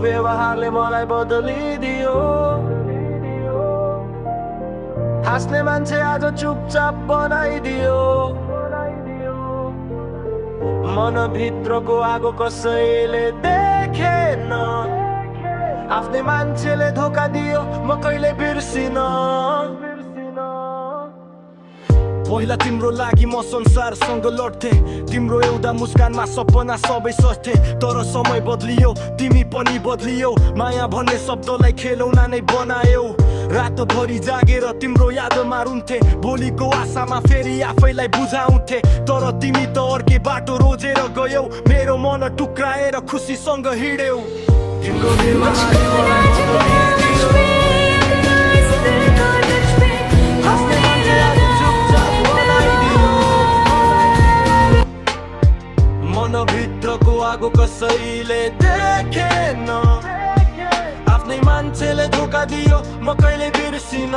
व्यवहारले मलाई बदलिदियो हाँस्ने मान्छे आज चुपचाप बनाइदियो मनभित्रको आगो कसैले देखेन आफ्नै मान्छेले धोका दियो म कहिले बिर्सिन पहिला तिम्रो लागि म संसारसँग लड्थे तिम्रो एउटा मुस्कानमा सपना सबै सस्थे तर समय बदलियो तिमी पनि बदलियो माया भन्ने शब्दलाई खेलौना नै बनायौ रातभरि जागेर तिम्रो यादमा रुन्थे भोलिको आशामा फेरि आफैलाई बुझाउँथे तर तिमी त अर्कै बाटो रोजेर गयौ मेरो मन टुक्राएर खुसीसँग हिँड्यौ तिम्रो मनभित्रको आगो कसैले देखेन आफ्नै मान्छेले धोका दियो म कहिले बिर्सिन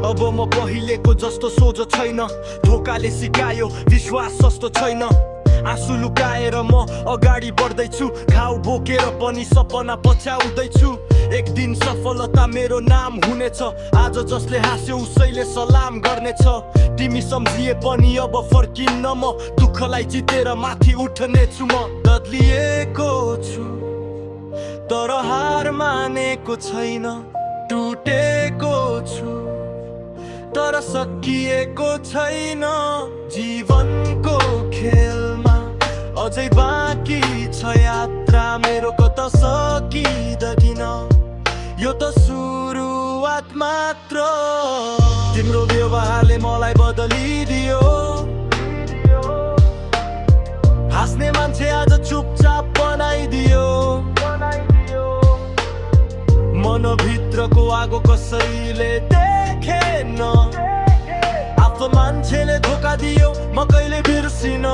अब म पहिलेको जस्तो सोझो छैन धोकाले सिकायो विश्वास सस्तो छैन आँसु लुकाएर म अगाडि बढ्दैछु घाउ बोकेर पनि सपना पछ्याउँदैछु एक दिन सफलता मेरो नाम हुनेछ आज जसले हाँस्यो उसैले सलाम गर्नेछ तिमी सम्झिए पनि अब फर्किन्न म दुःखलाई जितेर माथि उठ्नेछु म बदलिएको छु तर हार मानेको छैन टुटेको छु तर सकिएको छैन जीवनको खेलमा अझै बाँकी छ यात्रा मेरो कता सकिँदैन यो त सुरुवात मात्र तिम्रो व्यवहारले मलाई बदलिदियो हाँस्ने मान्छे आज चुपचाप बनाइदियो मनभित्रको आगो कसैले देखेन आफ्नो मान्छेले धोका दियो म कहिले बिर्सिन